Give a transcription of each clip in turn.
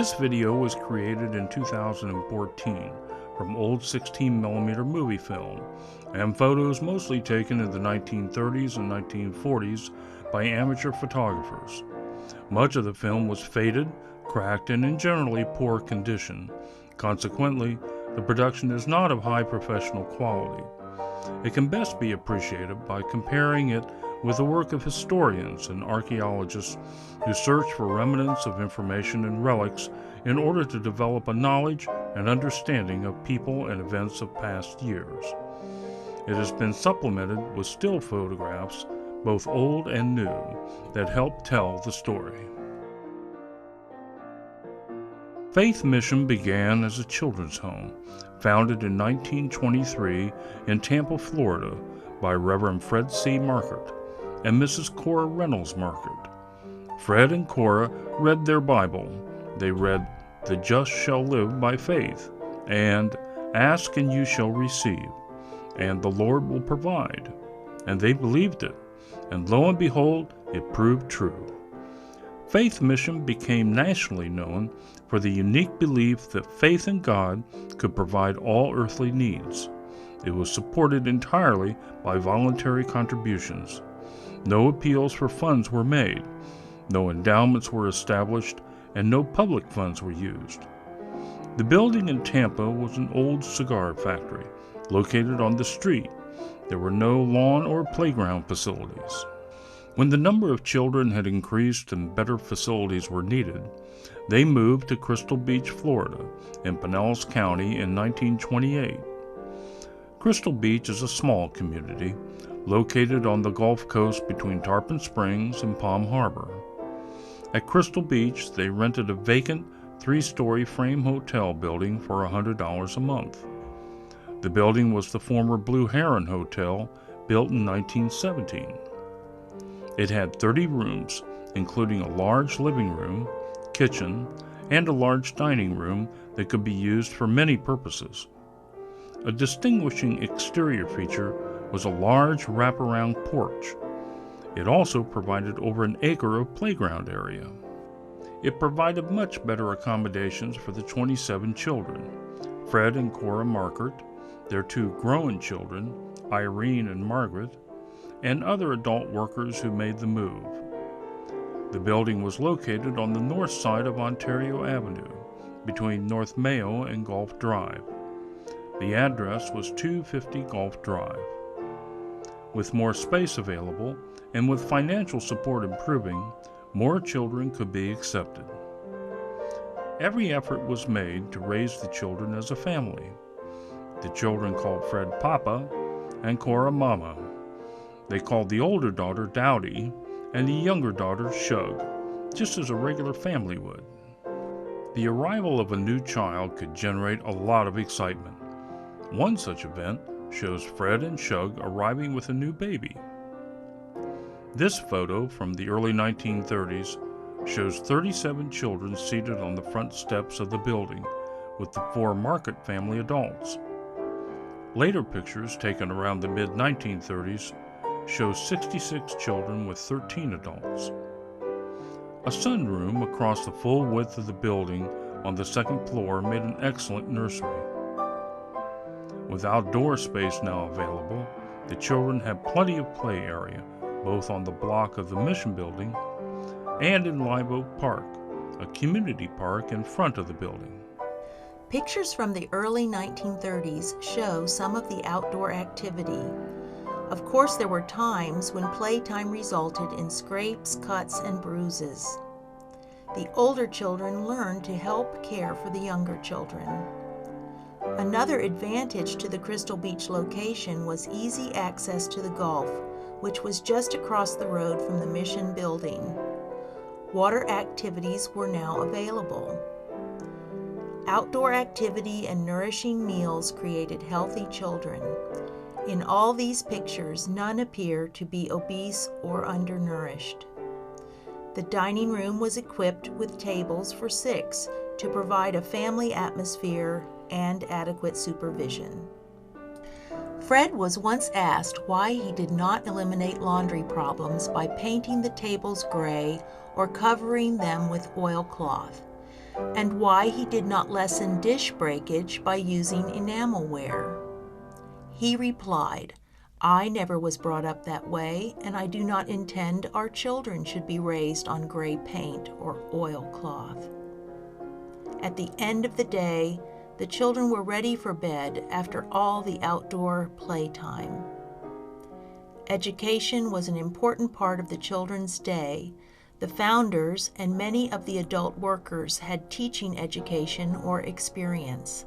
This video was created in 2014 from old 16mm movie film and photos mostly taken in the 1930s and 1940s by amateur photographers. Much of the film was faded, cracked, and in generally poor condition. Consequently, the production is not of high professional quality. It can best be appreciated by comparing it with the work of historians and archaeologists who search for remnants of information and relics in order to develop a knowledge and understanding of people and events of past years. It has been supplemented with still photographs, both old and new, that help tell the story. FaithMission began as a children's home, founded in 1923 in Tampa, Florida, by Reverend Fred C. Markert and Mrs. Cora Reynolds Markert. Fred and Cora read their Bible. They read, "The just shall live by faith," and "Ask and you shall receive," and "The Lord will provide." And they believed it, and lo and behold, it proved true. FaithMission became nationally known for the unique belief that faith in God could provide all earthly needs. It was supported entirely by voluntary contributions. No appeals for funds were made, no endowments were established, and no public funds were used. The building in Tampa was an old cigar factory located on the street. There were no lawn or playground facilities. When the number of children had increased and better facilities were needed, they moved to Crystal Beach, Florida, in Pinellas County in 1928. Crystal Beach is a small community located on the Gulf Coast between Tarpon Springs and Palm Harbor. At Crystal Beach, they rented a vacant 3-story frame hotel building for $100 a month. The building was the former Blue Heron Hotel, built in 1917. It had 30 rooms, including a large living room, kitchen, and a large dining room that could be used for many purposes. A distinguishing exterior feature was a large wraparound porch. It also provided over an acre of playground area. It provided much better accommodations for the 27 children, Fred and Cora Markert, their 2 grown children, Irene and Margaret, and other adult workers who made the move. The building was located on the north side of Ontario Avenue, between North Mayo and Gulf Drive. The address was 250 Gulf Drive. With more space available, and with financial support improving, more children could be accepted. Every effort was made to raise the children as a family. The children called Fred Papa and Cora Mama. They called the older daughter Dowdy and the younger daughter Shug, just as a regular family would. The arrival of a new child could generate a lot of excitement. One such event shows Fred and Shug arriving with a new baby. This photo from the early 1930s shows 37 children seated on the front steps of the building with the 4 Markert family adults. Later pictures taken around the mid-1930s show 66 children with 13 adults. A sunroom across the full width of the building on the 2nd floor made an excellent nursery. With outdoor space now available, the children had plenty of play area, both on the block of the Mission Building and in Live Oak Park, a community park in front of the building. Pictures from the early 1930s show some of the outdoor activity. Of course, there were times when playtime resulted in scrapes, cuts, and bruises. The older children learned to help care for the younger children. Another advantage to the Crystal Beach location was easy access to the Gulf, which was just across the road from the Mission Building. Water activities were now available. Outdoor activity and nourishing meals created healthy children. In all these pictures, none appear to be obese or undernourished. The dining room was equipped with tables for 6 to provide a family atmosphere and adequate supervision. Fred was once asked why he did not eliminate laundry problems by painting the tables gray or covering them with oilcloth. and why he did not lessen dish breakage by using enamelware. He replied, "I never was brought up that way, and I do not intend our children should be raised on gray paint or oilcloth." At the end of the day, the children were ready for bed after all the outdoor playtime. Education was an important part of the children's day. The founders and many of the adult workers had teaching education or experience.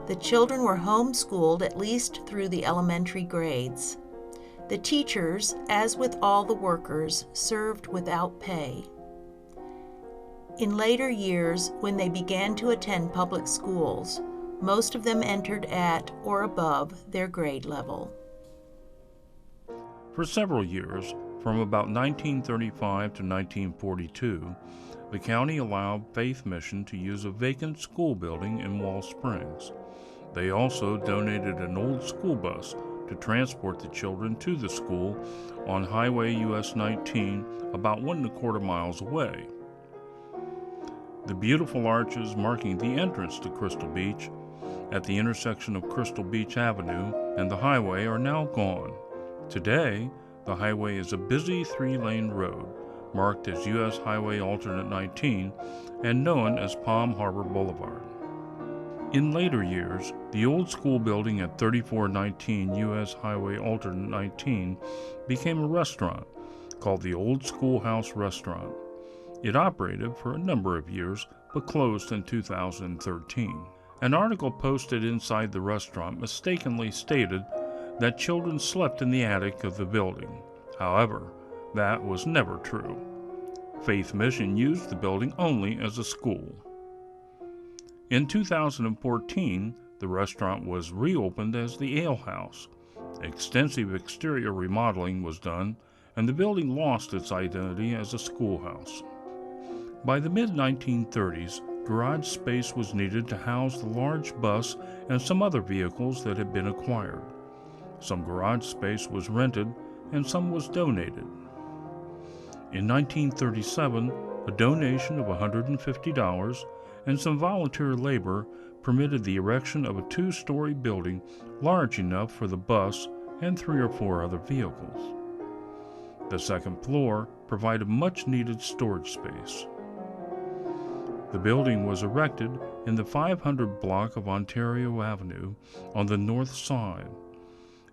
The children were homeschooled at least through the elementary grades. The teachers, as with all the workers, served without pay. In later years, when they began to attend public schools, most of them entered at or above their grade level. For several years, from about 1935 to 1942, the county allowed Faith Mission to use a vacant school building in Wall Springs. They also donated an old school bus to transport the children to the school on Highway US 19, about 1¼ miles away. The beautiful arches marking the entrance to Crystal Beach at the intersection of Crystal Beach Avenue and the highway are now gone. Today, the highway is a busy 3-lane road marked as US Highway Alternate 19 and known as Palm Harbor Boulevard. In later years, the old school building at 3419 US Highway Alternate 19 became a restaurant called the Old Schoolhouse Restaurant. It operated for a number of years but closed in 2013. An article posted inside the restaurant mistakenly stated that children slept in the attic of the building. However, that was never true. Faith Mission used the building only as a school. In 2014, the restaurant was reopened as the Ale House. Extensive exterior remodeling was done, and the building lost its identity as a schoolhouse. By the mid-1930s, garage space was needed to house the large bus and some other vehicles that had been acquired. Some garage space was rented and some was donated. In 1937, a donation of $150 and some volunteer labor permitted the erection of a 2-story building large enough for the bus and 3 or 4 other vehicles. The second floor provided much-needed storage space. The building was erected in the 500 block of Ontario Avenue on the north side.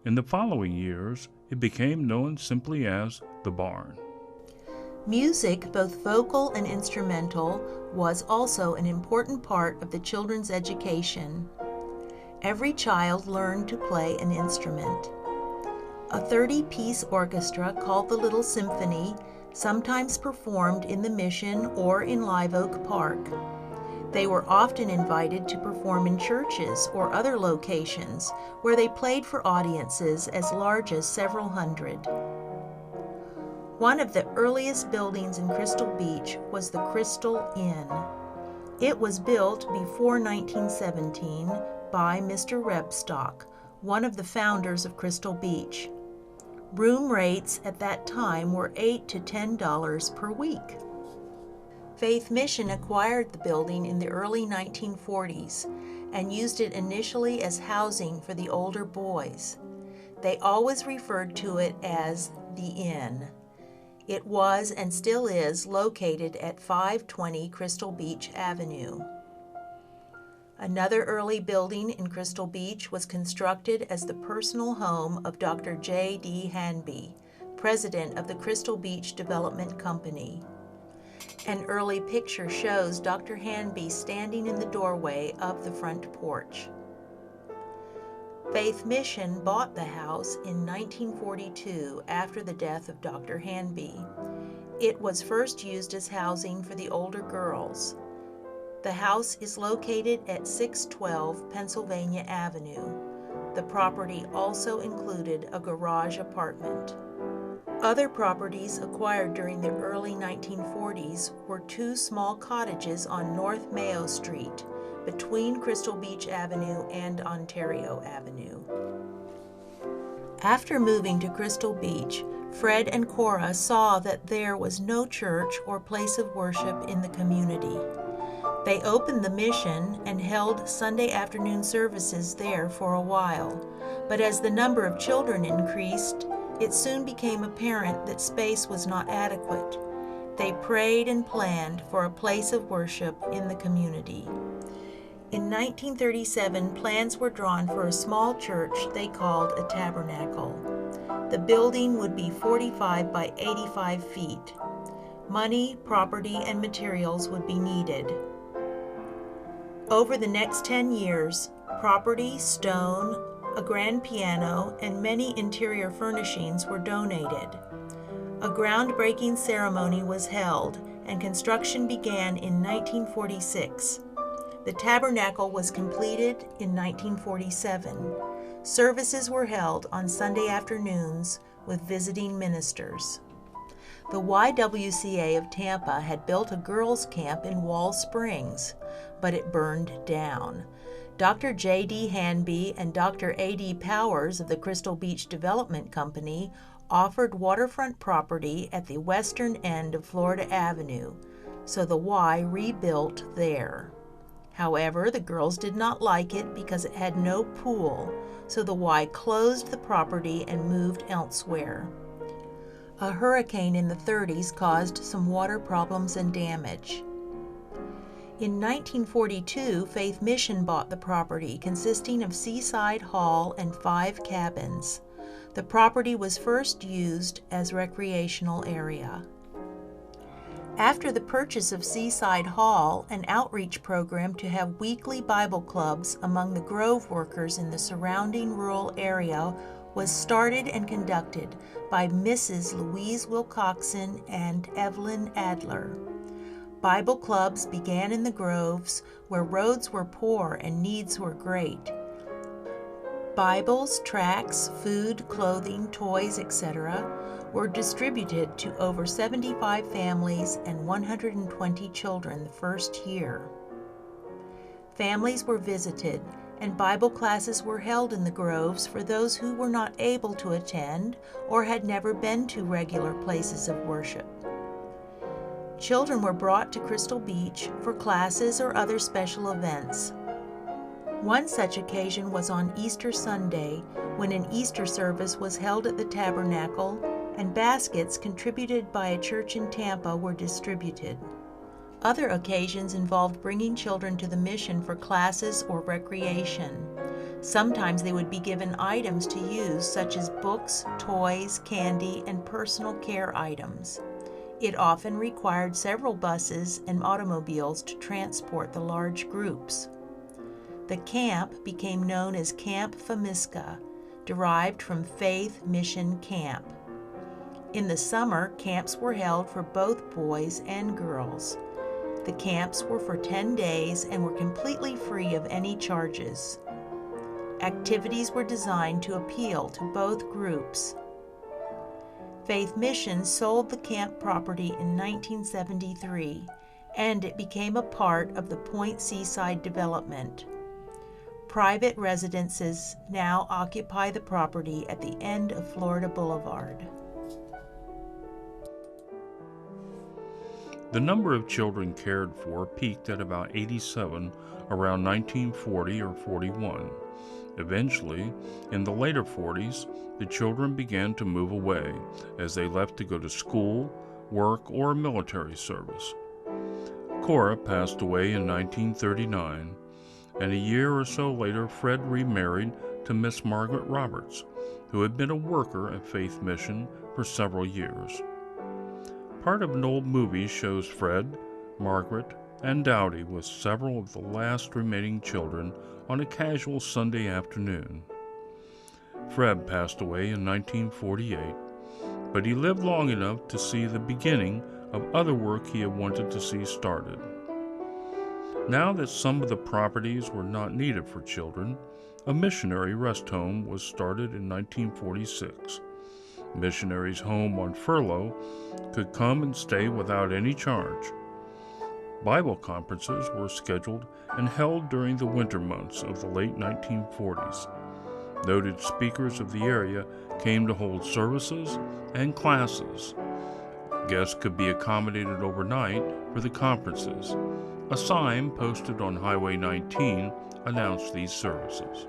In the following years, it became known simply as the Barn. Music, both vocal and instrumental, was also an important part of the children's education. Every child learned to play an instrument. A 30-piece orchestra called the Little Symphony sometimes performed in the Mission or in Live Oak Park. They were often invited to perform in churches or other locations where they played for audiences as large as several hundred. One of the earliest buildings in Crystal Beach was the Crystal Inn. It was built before 1917 by Mr. Rebstock, one of the founders of Crystal Beach. Room rates at that time were $8 to $10 per week. Faith Mission acquired the building in the early 1940s and used it initially as housing for the older boys. They always referred to it as the Inn. It was and still is located at 520 Crystal Beach Avenue. Another early building in Crystal Beach was constructed as the personal home of Dr. J.D. Hanby, president of the Crystal Beach Development Company. An early picture shows Dr. Hanby standing in the doorway of the front porch. Faith Mission bought the house in 1942 after the death of Dr. Hanby. It was first used as housing for the older girls. The house is located at 612 Pennsylvania Avenue. The property also included a garage apartment. Other properties acquired during the early 1940s were 2 small cottages on North Mayo Street, between Crystal Beach Avenue and Ontario Avenue. After moving to Crystal Beach, Fred and Cora saw that there was no church or place of worship in the community. They opened the mission and held Sunday afternoon services there for a while, but as the number of children increased, it soon became apparent that space was not adequate. They prayed and planned for a place of worship in the community. In 1937, plans were drawn for a small church they called a tabernacle. The building would be 45 by 85 feet. Money, property, and materials would be needed. Over the next 10 years, property, stone, a grand piano, and many interior furnishings were donated. A groundbreaking ceremony was held, and construction began in 1946. The tabernacle was completed in 1947. Services were held on Sunday afternoons with visiting ministers. The YWCA of Tampa had built a girls' camp in Wall Springs, but it burned down. Dr. J.D. Hanby and Dr. A.D. Powers of the Crystal Beach Development Company offered waterfront property at the western end of Florida Avenue, so the Y rebuilt there. However, the girls did not like it because it had no pool, so the Y closed the property and moved elsewhere. A hurricane in the 30s caused some water problems and damage. In 1942, FaithMission bought the property, consisting of Seaside Hall and 5 cabins. The property was first used as recreational area. After the purchase of Seaside Hall, an outreach program to have weekly Bible clubs among the Grove workers in the surrounding rural area was started and conducted by Mrs. Louise Wilcoxon and Evelyn Adler. Bible clubs began in the Groves, where roads were poor and needs were great. Bibles, tracts, food, clothing, toys, etc. were distributed to over 75 families and 120 children the first year. Families were visited, and Bible classes were held in the Groves for those who were not able to attend or had never been to regular places of worship. Children were brought to Crystal Beach for classes or other special events. One such occasion was on Easter Sunday, when an Easter service was held at the tabernacle and baskets contributed by a church in Tampa were distributed. Other occasions involved bringing children to the mission for classes or recreation. Sometimes they would be given items to use, such as books, toys, candy, and personal care items. It often required several buses and automobiles to transport the large groups. The camp became known as Camp Famisca, derived from FaithMission Camp. In the summer, camps were held for both boys and girls. The camps were for 10 days and were completely free of any charges. Activities were designed to appeal to both groups. FaithMission sold the camp property in 1973, and it became a part of the Point Seaside development. Private residences now occupy the property at the end of Florida Boulevard. The number of children cared for peaked at about 87 around 1940 or 41. Eventually, in the later 40s, the children began to move away as they left to go to school, work, or military service. Cora passed away in 1939, and a year or so later, Fred remarried to Miss Margaret Roberts, who had been a worker at FaithMission for several years. Part of an old movie shows Fred, Margaret, and Dowdy with several of the last remaining children on a casual Sunday afternoon. Fred passed away in 1948, but he lived long enough to see the beginning of other work he had wanted to see started. Now that some of the properties were not needed for children, a missionary rest home was started in 1946. Missionaries home on furlough could come and stay without any charge. Bible conferences were scheduled and held during the winter months of the late 1940s. Noted speakers of the area came to hold services and classes. Guests could be accommodated overnight for the conferences, A sign posted on Highway 19 announced these services.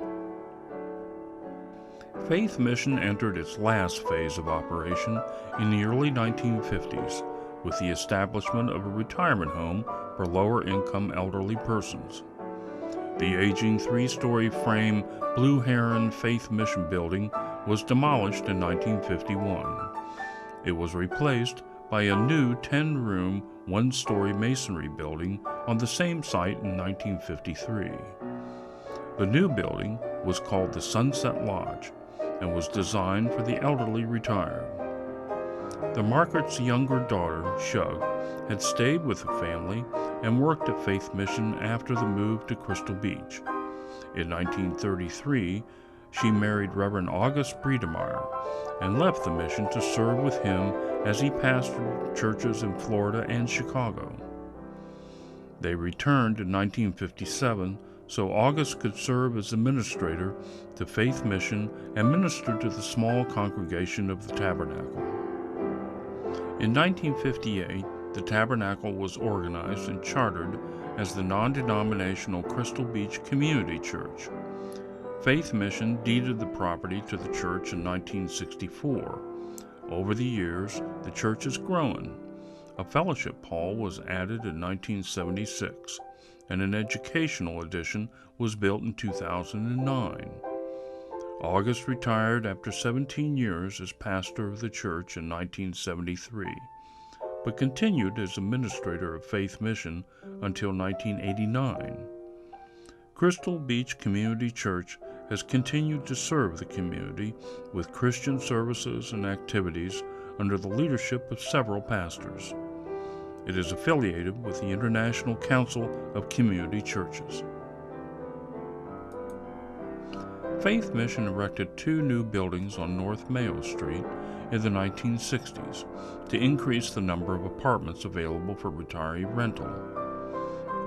Faith Mission entered its last phase of operation in the early 1950s with the establishment of a retirement home for lower-income elderly persons. The aging three-story frame Blue Heron Faith Mission building was demolished in 1951. It was replaced by a new 10-room, one-story masonry building on the same site in 1953. The new building was called the Sunset Lodge and was designed for the elderly retired. The Market's younger daughter, Shug, had stayed with the family and worked at Faith Mission after the move to Crystal Beach. In 1933, she married Reverend August Bredemeyer and left the mission to serve with him as he pastored churches in Florida and Chicago. They returned in 1957 so August could serve as administrator to Faith Mission and minister to the small congregation of the Tabernacle. In 1958, the Tabernacle was organized and chartered as the non-denominational Crystal Beach Community Church. Faith Mission deeded the property to the church in 1964. Over the years, the church has grown. A fellowship hall was added in 1976, and an educational addition was built in 2009. August retired after 17 years as pastor of the church in 1973, but continued as administrator of Faith Mission until 1989. Crystal Beach Community Church has continued to serve the community with Christian services and activities under the leadership of several pastors. It is affiliated with the International Council of Community Churches. Faith Mission erected 2 new buildings on North Mayo Street in the 1960s to increase the number of apartments available for retiree rental.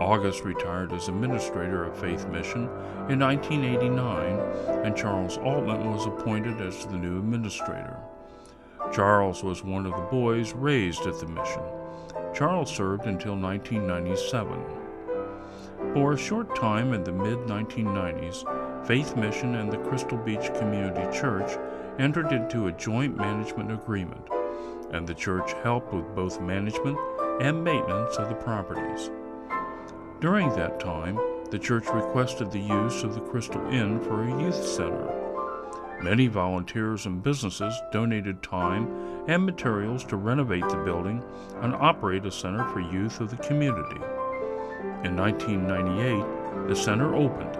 August retired as administrator of Faith Mission in 1989, and Charles Altman was appointed as the new administrator. Charles was one of the boys raised at the mission. Charles served until 1997. For a short time in the mid-1990s, Faith Mission and the Crystal Beach Community Church entered into a joint management agreement, and the church helped with both management and maintenance of the properties. During that time, the church requested the use of the Crystal Inn for a youth center. Many volunteers and businesses donated time and materials to renovate the building and operate a center for youth of the community. In 1998, the center opened.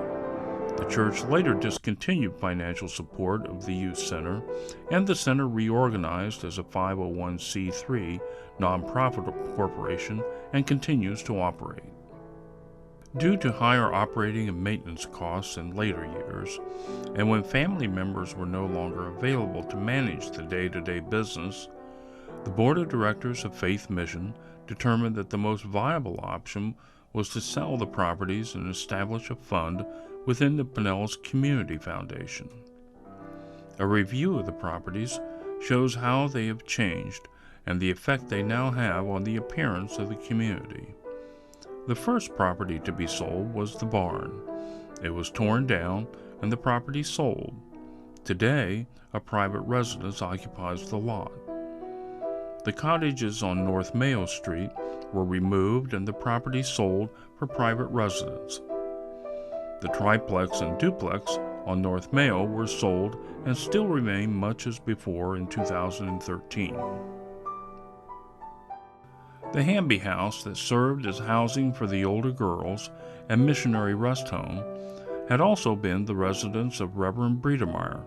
The church later discontinued financial support of the youth center, and the center reorganized as a 501c3 nonprofit corporation and continues to operate. Due to higher operating and maintenance costs in later years, and when family members were no longer available to manage the day-to-day business, the board of directors of Faith Mission determined that the most viable option was to sell the properties and establish a fund within the Pinellas Community Foundation. A review of the properties shows how they have changed and the effect they now have on the appearance of the community. The first property to be sold was the barn. It was torn down and the property sold. Today, a private residence occupies the lot. The cottages on North Mayo Street were removed and the property sold for private residence. The triplex and duplex on North Mayo were sold and still remain much as before in 2013. The Hamby House that served as housing for the older girls and missionary rest home had also been the residence of Reverend Bredemeyer,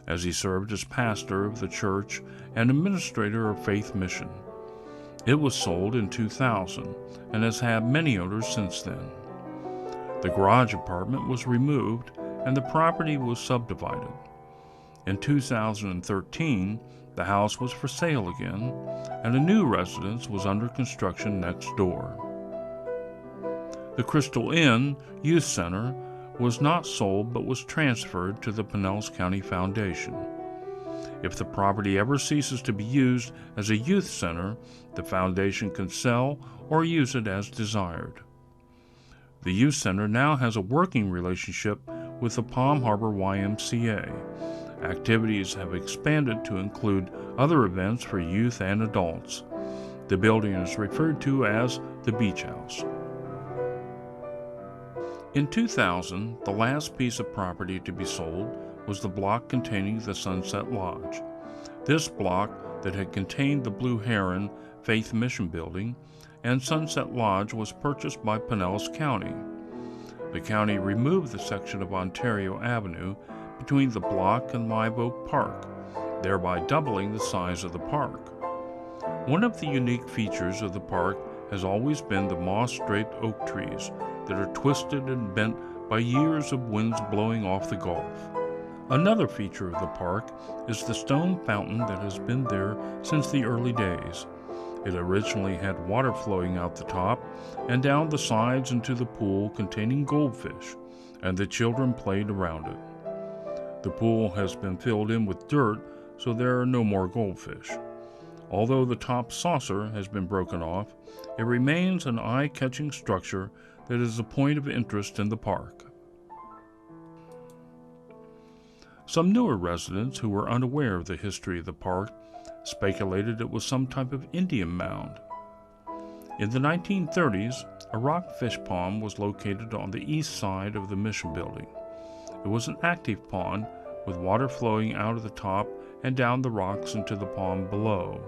as he served as pastor of the church and administrator of Faith Mission. It was sold in 2000 and has had many owners since then. The garage apartment was removed and the property was subdivided. In 2013, the house was for sale again, and a new residence was under construction next door. The Crystal Inn Youth Center was not sold but was transferred to the Pinellas County Foundation. If the property ever ceases to be used as a youth center, the foundation can sell or use it as desired. The youth center now has a working relationship with the Palm Harbor YMCA. Activities have expanded to include other events for youth and adults. The building is referred to as the Beach House. In 2000, the last piece of property to be sold was the block containing the Sunset Lodge. This block that had contained the Blue Heron FaithMission building and Sunset Lodge was purchased by Pinellas County. The county removed the section of Ontario Avenue between the block and Live Oak Park, thereby doubling the size of the park. One of the unique features of the park has always been the moss-draped oak trees that are twisted and bent by years of winds blowing off the Gulf. Another feature of the park is the stone fountain that has been there since the early days. It originally had water flowing out the top and down the sides into the pool containing goldfish, and the children played around it. The pool has been filled in with dirt, so there are no more goldfish. Although the top saucer has been broken off, it remains an eye-catching structure that is a point of interest in the park. Some newer residents who were unaware of the history of the park speculated it was some type of Indian mound. In the 1930s, a rock fish pond was located on the east side of the mission building. It was an active pond with water flowing out of the top and down the rocks into the pond below.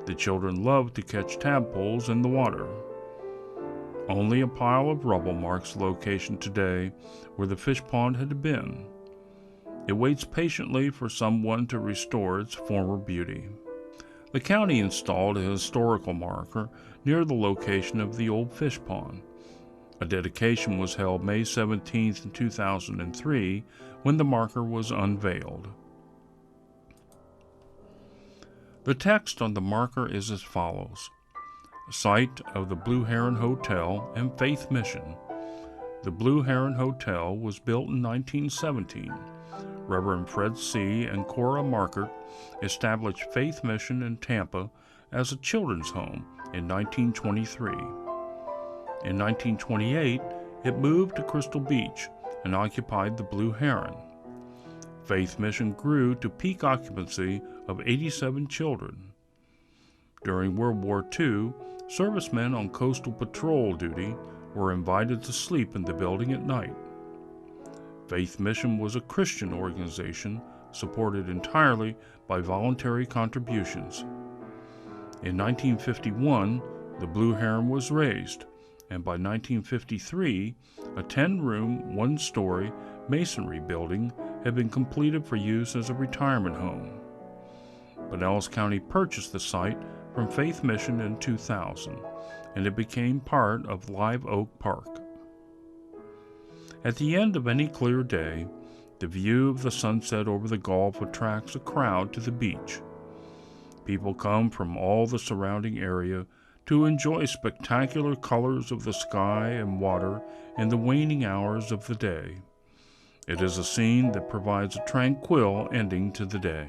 The children loved to catch tadpoles in the water. Only a pile of rubble marks the location today where the fish pond had been. It waits patiently for someone to restore its former beauty. The county installed a historical marker near the location of the old fish pond. A dedication was held May 17, 2003, when the marker was unveiled. The text on the marker is as follows: Site of the Blue Heron Hotel and FaithMission. The Blue Heron Hotel was built in 1917. Reverend Fred C. and Cora Markert established FaithMission in Tampa as a children's home in 1923. In 1928, it moved to Crystal Beach and occupied the Blue Heron. FaithMission grew to peak occupancy of 87 children. During World War II, servicemen on coastal patrol duty were invited to sleep in the building at night. FaithMission was a Christian organization supported entirely by voluntary contributions. In 1951, the Blue Heron was raised, and by 1953, a 10-room, one-story masonry building had been completed for use as a retirement home. Pinellas County purchased the site from FaithMission in 2000, and it became part of Live Oak Park. At the end of any clear day, the view of the sunset over the Gulf attracts a crowd to the beach. People come from all the surrounding area to enjoy spectacular colors of the sky and water in the waning hours of the day. It is a scene that provides a tranquil ending to the day.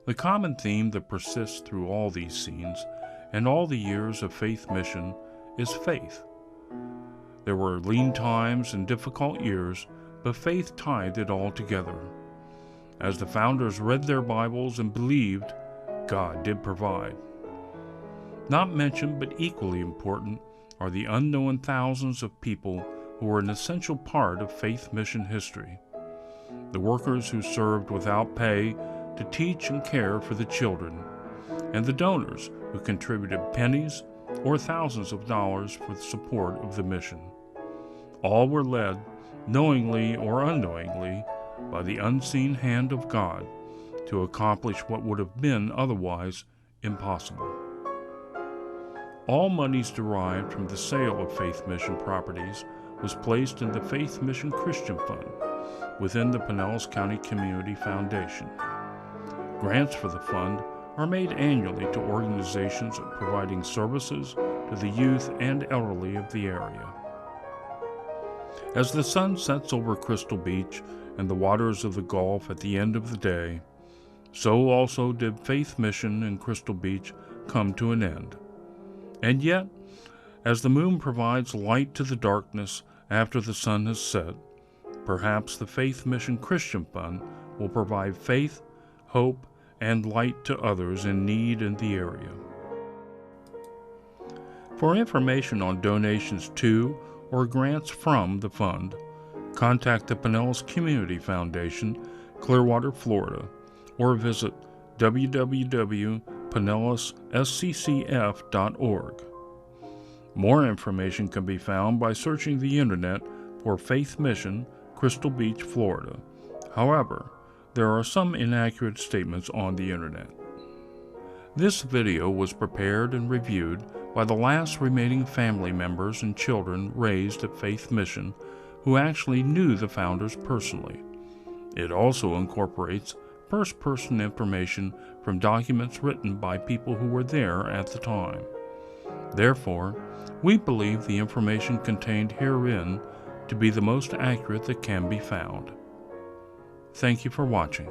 The common theme that persists through all these scenes and all the years of FaithMission is faith. There were lean times and difficult years, but faith tied it all together. As the founders read their Bibles and believed, God did provide. Not mentioned but equally important are the unknown thousands of people who were an essential part of FaithMission history. The workers who served without pay to teach and care for the children, and the donors who contributed pennies or thousands of dollars for the support of the mission. All were led, knowingly or unknowingly, by the unseen hand of God to accomplish what would have been otherwise impossible. All monies derived from the sale of FaithMission properties was placed in the FaithMission Christian Fund within the Pinellas County Community Foundation. Grants for the fund are made annually to organizations providing services to the youth and elderly of the area. As the sun sets over Crystal Beach and the waters of the Gulf at the end of the day, so also did FaithMission in Crystal Beach come to an end. And yet, As the moon provides light to the darkness after the sun has set, perhaps the Faith Mission Christian Fund will provide faith, hope, and light to others in need in the area. For information on donations to or grants from the fund, contact the Pinellas Community Foundation, Clearwater, Florida, or visit www.pinellasSCCF.org. More information can be found by searching the internet for Faith Mission, Crystal Beach, Florida. However, there are some inaccurate statements on the internet. This video was prepared and reviewed by the last remaining family members and children raised at Faith Mission who actually knew the founders personally. It also incorporates first-person information from documents written by people who were there at the time. Therefore, we believe the information contained herein to be the most accurate that can be found. Thank you for watching.